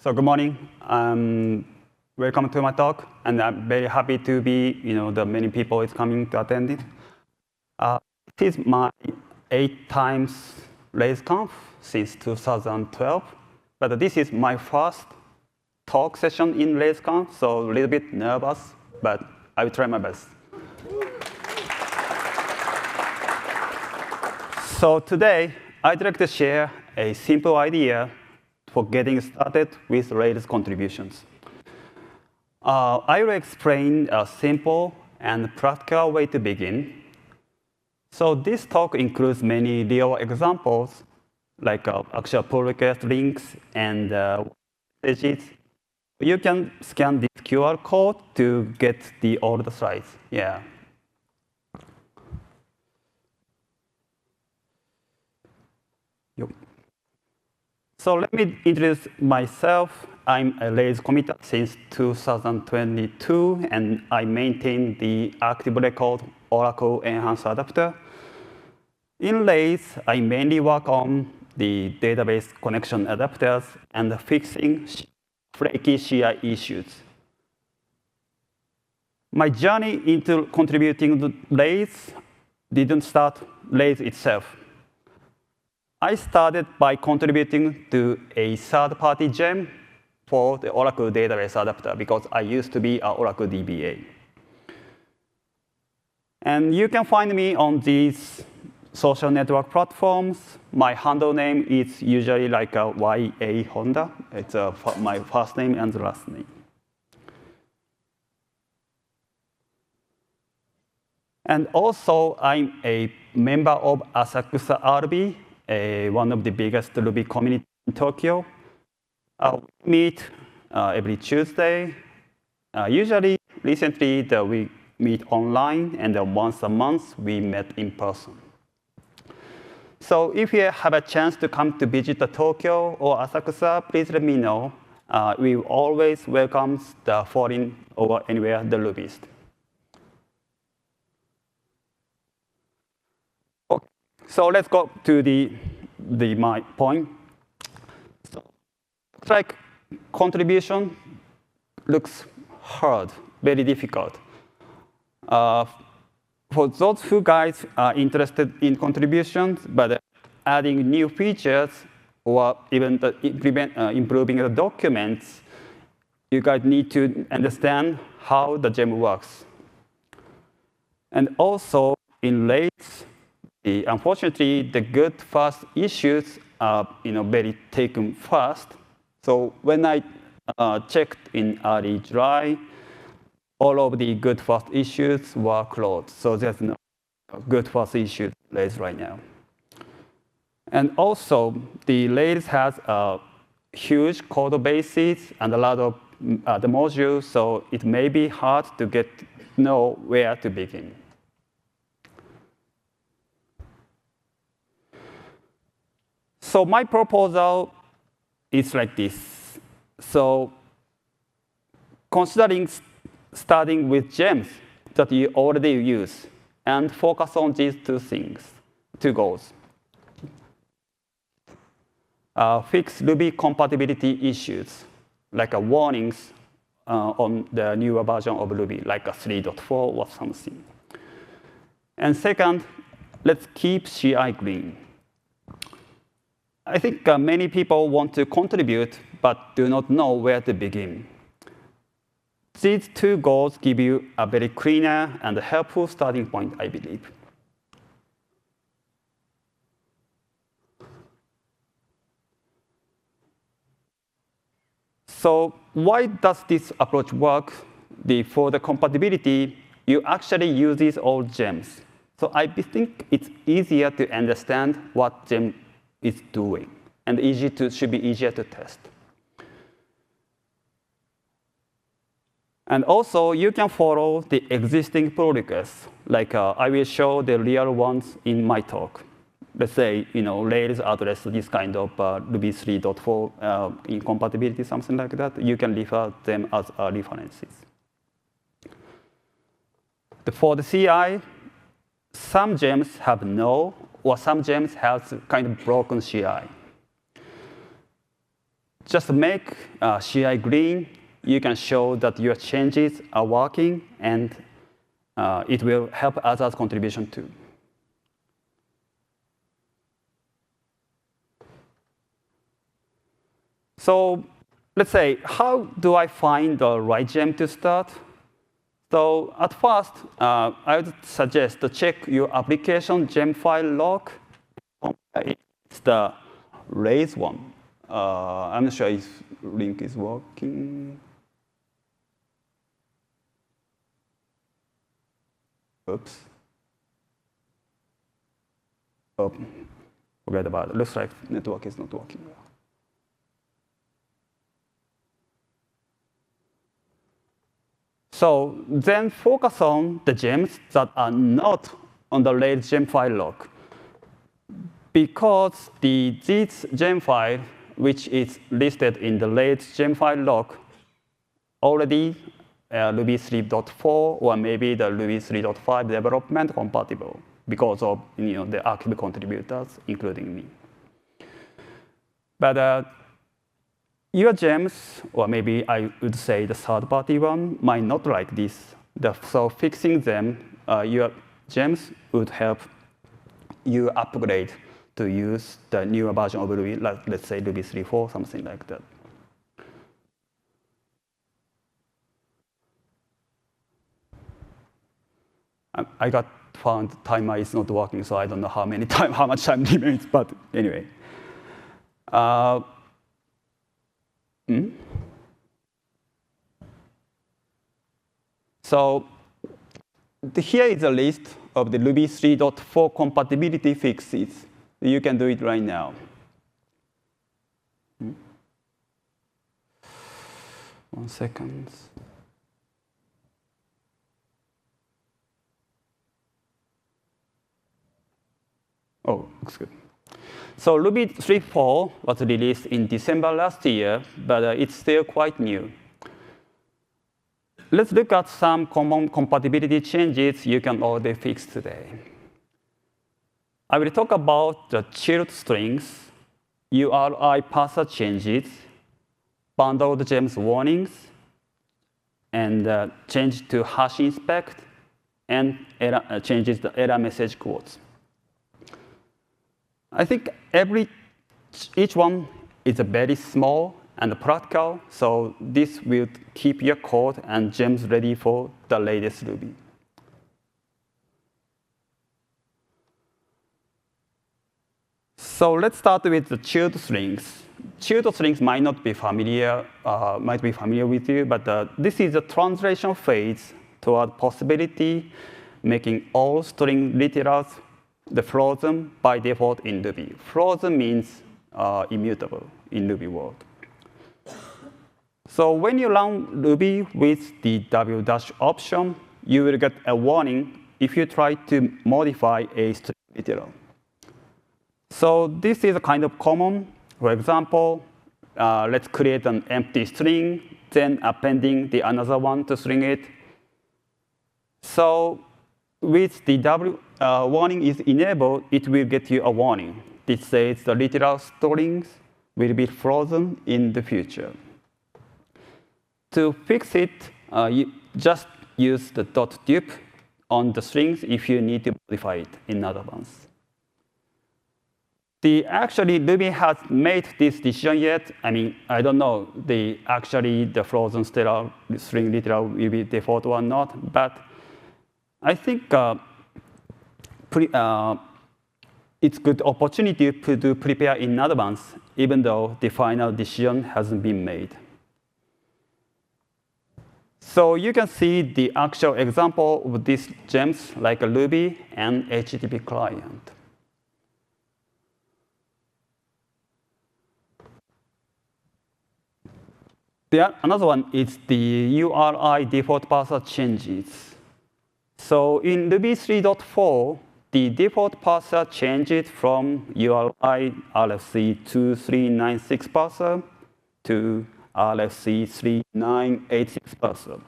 So good morning. Welcome to my talk, and I'm very happy to be, the many people is coming to attend it. This is my 8th times RailsConf since 2012, but this is my first talk session in RailsConf, so a little bit nervous, but I will try my best. So today, I'd like to share a simple idea for getting started with Rails contributions. I will explain a simple and practical way to begin. So this talk includes many real examples, like actual pull request links and messages. You can scan this QR code to get the older slides. Yeah. So let me introduce myself. I'm a Rails committer since 2022, and I maintain the active record Oracle Enhanced Adapter. In Rails, I mainly work on the database connection adapters and fixing flaky CI issues. My journey into contributing to Rails didn't start Rails itself. I started by contributing to a third-party gem for the Oracle database adapter because I used to be an Oracle DBA. And you can find me on these social network platforms. My handle name is usually like a YA Honda. It's my first name and last name. And also, I'm a member of Asakusa RB, one of the biggest Ruby community in Tokyo. We meet every Tuesday. Usually, recently, we meet online, and once a month, we met in person. So if you have a chance to come to visit Tokyo or Asakusa, please let me know. We always welcome the foreign or anywhere the Rubyist. Okay. So let's go to my point. So, like contribution looks hard, very difficult. For those who guys are interested in contributions, but adding new features or even improving the documents, you guys need to understand how the gem works. And also in Rails, unfortunately, the good fast issues are very taken fast. So when I checked in early July, all of the good fast issues were closed. So there's no good fast issues in Rails right now. And also, the Rails has a huge code bases and a lot of the modules, so it may be hard to know where to begin. So my proposal is like this. So considering starting with gems that you already use and focus on these two goals. Fix Ruby compatibility issues, like warnings on the newer version of Ruby, like a 3.4 or something. And second, let's keep CI green. I think many people want to contribute, but do not know where to begin. These two goals give you a very cleaner and helpful starting point, I believe. So why does this approach work? For the compatibility, you actually use these old gems. So I think it's easier to understand what gem is doing, and should be easier to test. And also, you can follow the existing pull requests. Like I will show the real ones in my talk. Let's say Rails address this kind of Ruby 3.4 incompatibility, something like that. You can refer them as references. For the CI, some gems have no, or some gems have kind of broken CI. just make CI green. You can show that your changes are working, and it will help others' contribution too. So let's say, how do I find the right gem to start? So at first, I would suggest to check your application gem file log. It's the Rails one. I'm not sure if link is working. Oops. Oh, forget about it. Looks like network is not working well. So then focus on the gems that are not on the Rails gem file log. Because this gem file, which is listed in the Rails gem file log, already Ruby 3.4 or maybe the Ruby 3.5 development compatible because of the active contributors, including me. But your gems, or maybe I would say the third-party one, might not like this. So fixing them, your gems would help you upgrade to use the newer version of Ruby, like let's say Ruby 3.4, something like that. I got found timer is not working, so I don't know how much time remains. But anyway, so here is a list of the Ruby 3.4 compatibility fixes. You can do it right now. 1 second. Oh, looks good. So Ruby 3.4 was released in December last year, but it's still quite new. Let's look at some common compatibility changes you can already fix today. I will talk about the chilled strings, URI parser changes, bundled gems warnings, and change to hash inspect, and changes the error message quotes. I think each one is very small and practical, so this will keep your code and gems ready for the latest Ruby. So let's start with the chilled strings. Chilled strings might be familiar with you, but this is a translation phase toward possibility, making all string literals the frozen by default in Ruby. Frozen means immutable in Ruby world. So when you run Ruby with the W- option, you will get a warning if you try to modify a string literal. So this is kind of common. For example, let's create an empty string, then appending the another one to string it. So with the W warning is enabled, it will get you a warning. This says the literal strings will be frozen in the future. To fix it, you just use the .dup on the strings if you need to modify it in advance. Actually, Ruby has made this decision yet. I mean, I don't know the frozen string literal will be default or not, but I think it's a good opportunity to prepare in advance, even though the final decision hasn't been made. So you can see the actual example of these gems, like a Ruby and HTTP client. Another one is the URI default parser changes. So in Ruby 3.4, the default parser changed from URI RFC 2396 parser to RFC 3986 parser.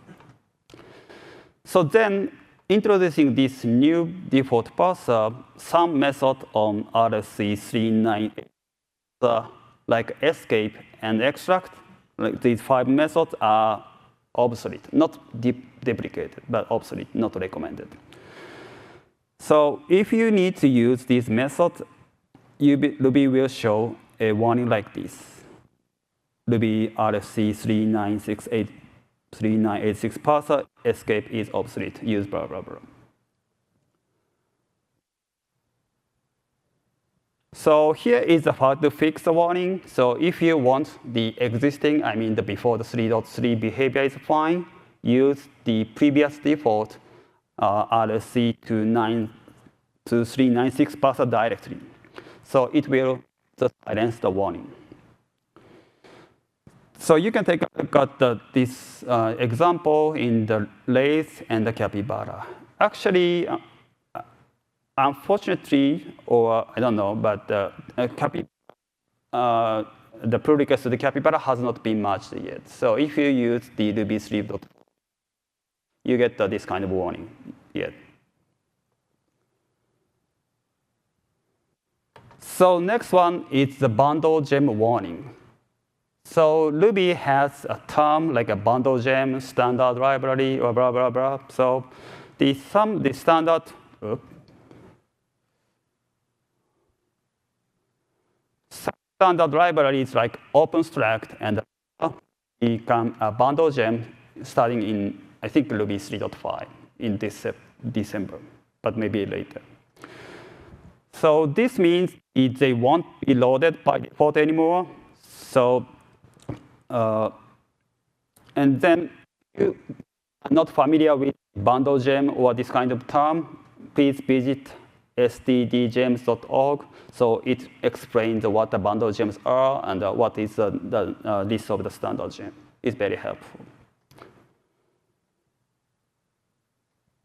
So then, introducing this new default parser, some method on RFC 398 like escape and extract, like these 5 methods are obsolete, not deprecated, but obsolete, not recommended. So if you need to use these methods, Ruby will show a warning like this. Ruby RFC 3986 parser, escape is obsolete, use blah, blah, blah. So here is how to fix the warning. So if you want the existing, I mean the before the 3.3 behavior is fine, use the previous default RFC to 396 parser directory. So it will just silence the warning. So you can take a look at this example in the Rails and the Capybara. Actually, unfortunately, or I don't know, but the pull request to the Capybara has not been merged yet. So if you use the Ruby 3.4, you get this kind of warning yet. So next one is the bundle gem warning. So Ruby has a term like a bundle gem, standard library, or blah, blah, blah. So the standard, standard library is like OpenStruct and become a bundle gem starting in, I think, Ruby 3.5 in December, but maybe later. So this means they won't be loaded by default anymore. So, and then you are not familiar with bundle gem or this kind of term, please visit stdgems.org. So it explains what the bundle gems are and what is the list of the standard gem. It's very helpful.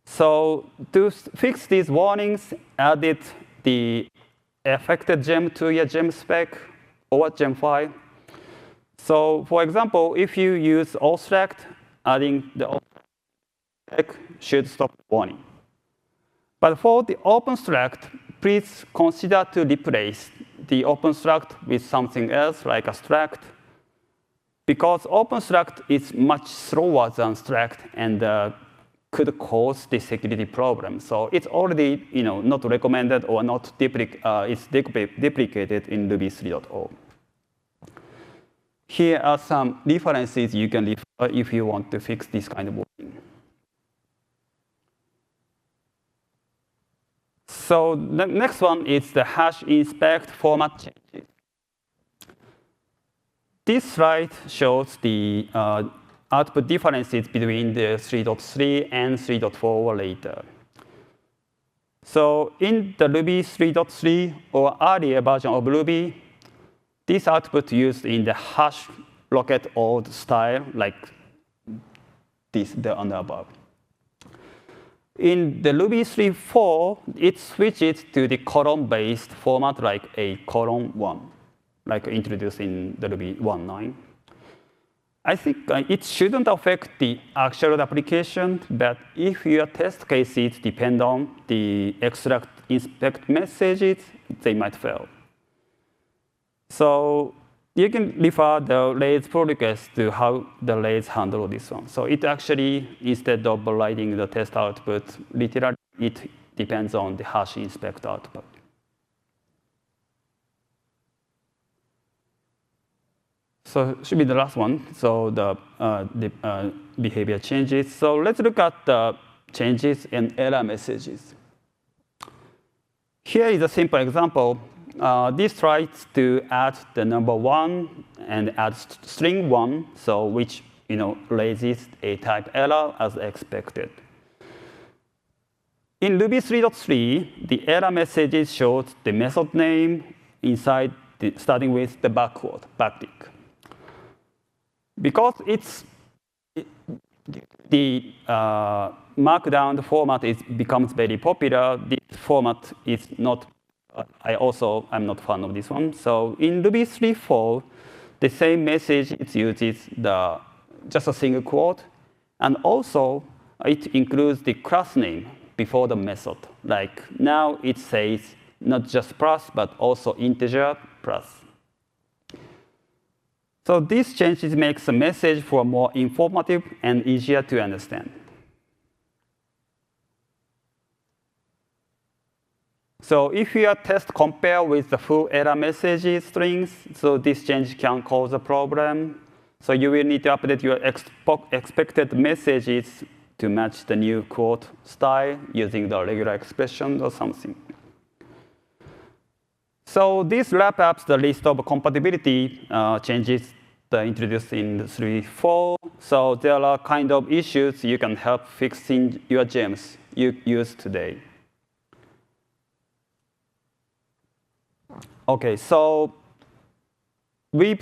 So to fix these warnings, added the affected gem to your gem spec or gem file. So for example, if you use allStract, adding the spec should stop the warning. But for the OpenStruct, please consider to replace the OpenStruct with something else like a Struct, because OpenStruct is much slower than Struct and could cause the security problem. So it's already not recommended or not it's deprecated in Ruby 3.0. Here are some references you can refer if you want to fix this kind of warning. So the next one is the hash inspect format changes. This slide shows the output differences between the 3.3 and 3.4 later. So in the Ruby 3.3 or earlier version of Ruby, this output used in the hash rocket old style, like this, the on the above. In the Ruby 3.4, it switches to the column-based format like a column 1, like introduced in the Ruby 1.9. I think it shouldn't affect the actual application, but if your test cases depend on the extract inspect messages, they might fail. So you can refer the Rails pull request to how the Rails handle this one. So it actually, instead of writing the test output, literally it depends on the hash inspect output. So it should be the last one. So the behavior changes. So let's look at the changes in error messages. Here is a simple example. This tries to add the number 1 and add string 1, so which raises a type error as expected. In Ruby 3.3, the error messages shows the method name inside starting with the backtick. Because the markdown format becomes very popular, this format is not. I'm not fan of this one. So in Ruby 3.4, the same message uses just a single quote, and also it includes the class name before the method. Like now it says not just plus, but also integer plus. So these changes make the message for more informative and easier to understand. So if your test compare with the full error messages strings, so this change can cause a problem. So you will need to update your expected messages to match the new quote style using the regular expression or something. So this wraps up the list of compatibility changes introduced in 3.4. So there are kind of issues you can help fixing your gems you use today. OK, so we've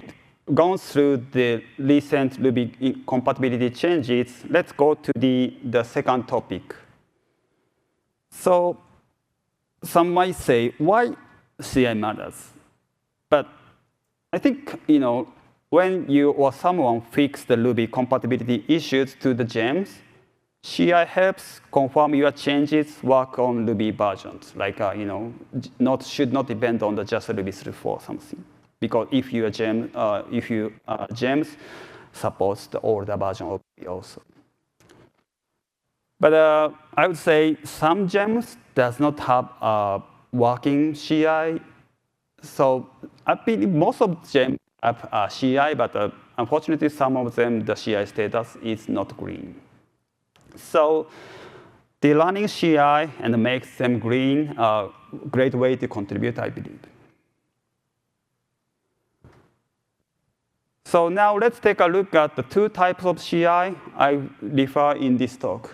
gone through the recent Ruby compatibility changes. Let's go to the second topic. So some might say, why CI matters? But I think when you or someone fix the Ruby compatibility issues to the gems, CI helps confirm your changes work on Ruby versions. Like should not depend on the just Ruby 3.4 or something. Because if your gems supports the older version of Ruby also. But I would say some gems does not have a working CI. So I believe most of gems have CI, but unfortunately some of them the CI status is not green. So the running CI and makes them green a great way to contribute, I believe. So now let's take a look at the two types of CI I refer in this talk.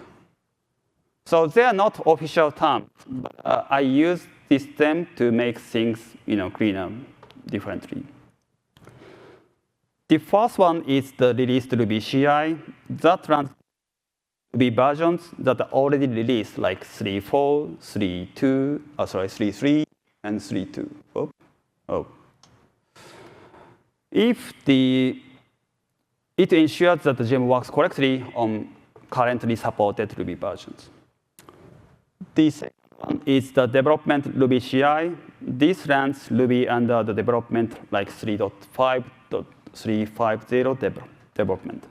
So they are not official terms, but I use this term to make things cleaner differently. The first one is the released Ruby CI that runs Ruby versions that are already released, like 3.4, 3.3, and 3.2. If it ensures that the gem works correctly on currently supported Ruby versions. The second one is the development Ruby CI. This runs Ruby under the development like 3.5.350 development.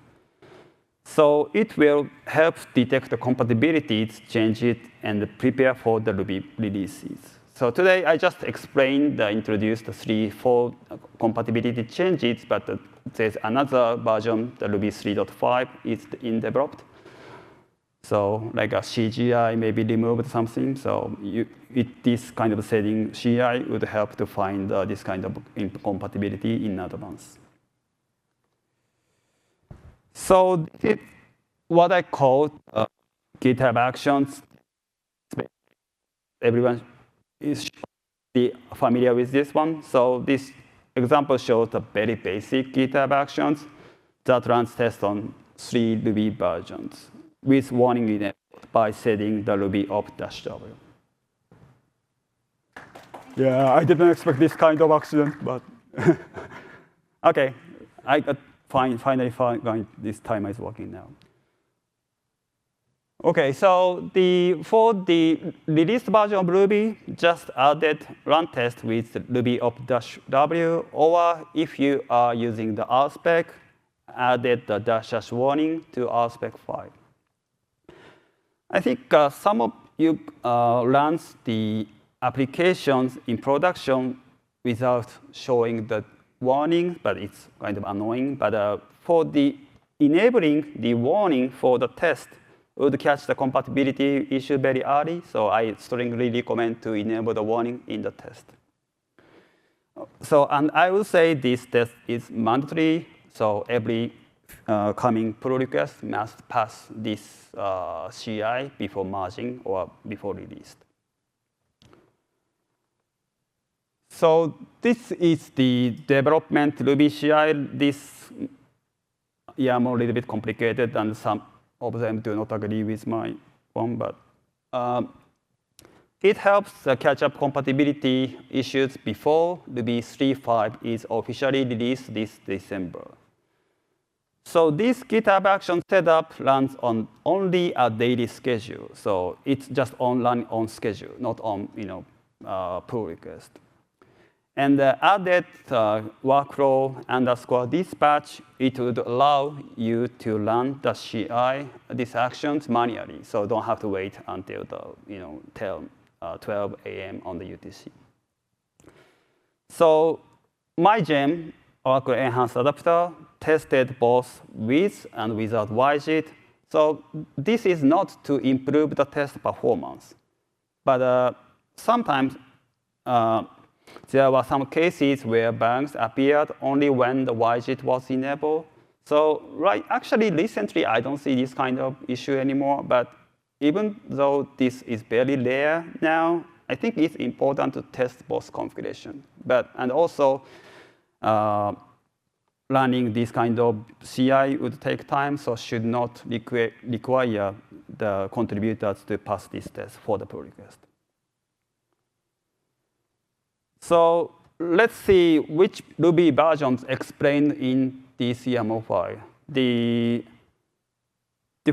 So it will help detect the compatibilities, change it, and prepare for the Ruby releases. So today, I just explained the introduced 3.4 compatibility changes, but there's another version, the Ruby 3.5 is in developed. So like a CGI maybe removed something. So this kind of setting, CI would help to find this kind of incompatibility in advance. So this is what I call GitHub Actions. Everyone is familiar with this one. So this example shows the very basic GitHub Actions that runs tests on 3 Ruby versions with warning enabled by setting the Ruby opt-w. Yeah, I didn't expect this kind of accident, but OK, I got finally found this timer is working now. OK, so for the released version of Ruby, just added run test with Ruby opt-w, or if you are using the RSpec, added the -- warning to RSpec file. I think some of you runs the applications in production without showing the warning, but it's kind of annoying. But for the enabling the warning for the test, would catch the compatibility issue very early. So I strongly recommend to enable the warning in the test. So, and I will say this test is mandatory. So every coming pull request must pass this CI before merging or before release. So this is the development Ruby CI. This YAML a little bit complicated, and some of them do not agree with my one, but it helps catch up compatibility issues before Ruby 3.5 is officially released this December. So this GitHub Action setup runs on only a daily schedule. So it's just running on schedule, not on pull request. And added workflow underscore dispatch, it would allow you to run the CI, these actions manually. So don't have to wait until the 12 a.m. on the UTC. So my gem, Oracle Enhanced Adapter, tested both with and without YJIT. So this is not to improve the test performance. But sometimes there were some cases where bugs appeared only when the YJIT was enabled. So actually, recently, I don't see this kind of issue anymore. But even though this is very rare now, I think it's important to test both configurations. And also, running this kind of CI would take time, so should not require the contributors to pass this test for the pull request. So let's see which Ruby versions explained in this YAML file. The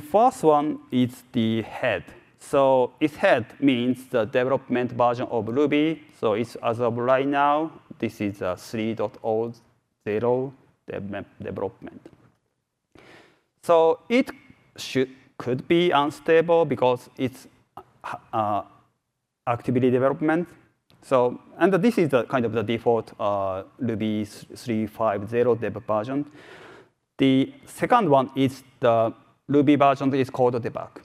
first one is the head. So its head means the development version of Ruby. So it's as of right now, this is a 3.0 development. So it could be unstable because it's activity development. So, and this is the kind of the default Ruby 3.5.0 dev version. The second one is the Ruby version is called debug.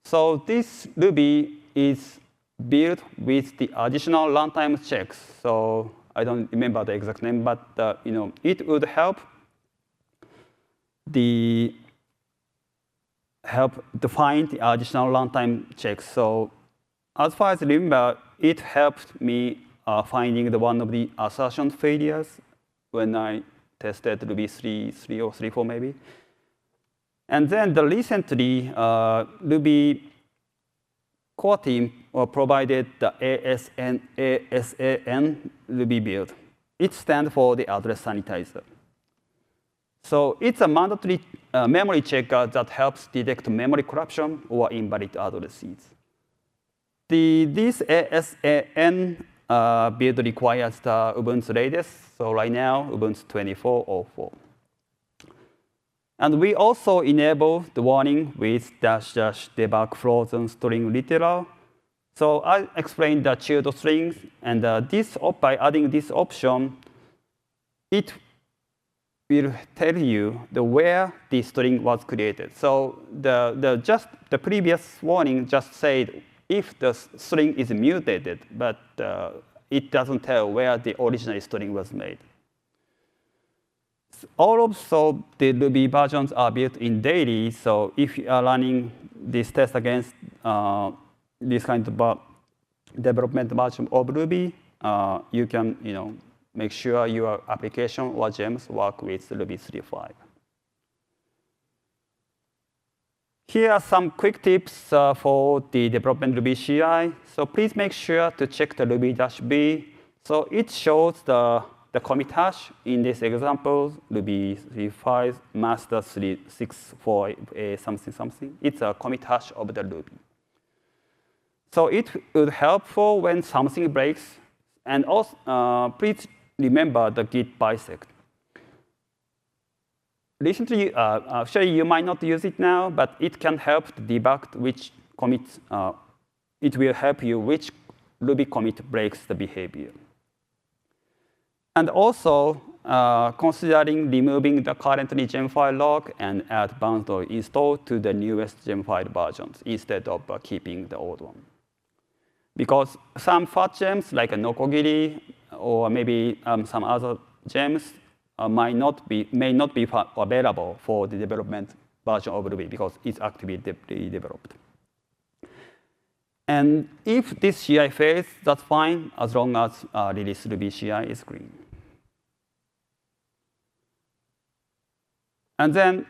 So this Ruby is built with the additional runtime checks. So I don't remember the exact name, but it would help define the additional runtime checks. So as far as I remember, it helped me finding one of the assertion failures when I tested Ruby 3.3 or 3.4 maybe. And then recently, Ruby core team provided the ASAN Ruby build. It stands for the address sanitizer. So it's a mandatory memory checker that helps detect memory corruption or invalid addresses. This ASAN build requires the Ubuntu latest. So right now, Ubuntu 24.04. And we also enable the warning with --debug frozen string literal. So I explained the chilled strings, and by adding this option, it will tell you where the string was created. So the previous warning just said if the string is mutated, but it doesn't tell where the original string was made. Also, the Ruby versions are built in daily. So if you are running this test against this kind of development version of Ruby, you can make sure your application or gems work with Ruby 3.5. Here are some quick tips for the development Ruby CI. So please make sure to check the Ruby-B. So it shows the commit hash. In this example, Ruby 3.5 master 3.6.4 something something. It's a commit hash of the Ruby. So it would be helpful when something breaks. And also, please remember the git bisect. Recently, actually, you might not use it now, but it can help to debug which commits. It will help you which Ruby commit breaks the behavior. And also, considering removing the currently Gemfile log and add bound or install to the newest Gemfile versions instead of keeping the old one. Because some fat gems, like a Nokogiri or maybe some other gems, may not be available for the development version of Ruby because it's actively developed. And if this CI fails, that's fine, as long as release Ruby CI is green. And then,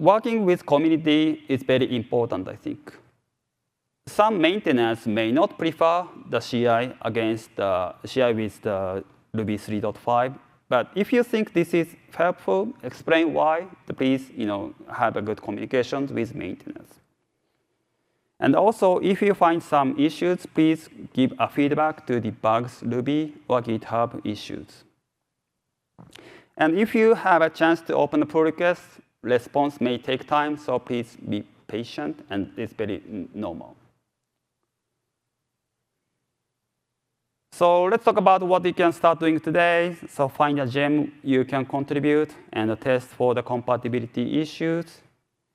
working with community is very important, I think. Some maintainers may not prefer the CI against the CI with the Ruby 3.5. But if you think this is helpful, explain why. Please, have a good communication with maintainers. And also, if you find some issues, please give a feedback to the bugs Ruby or GitHub issues. And if you have a chance to open the pull request, response may take time, so please be patient, and it's very normal. So let's talk about what you can start doing today. So find a gem you can contribute and test for the compatibility issues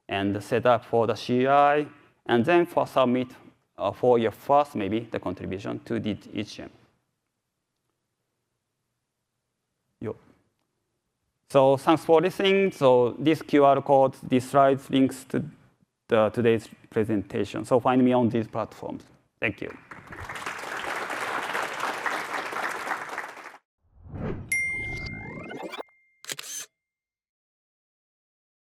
and set up for the CI, and then for submit for your first, maybe, the contribution to each gem. So thanks for listening. So this QR code, these slides, links to today's presentation. So find me on these platforms. Thank you.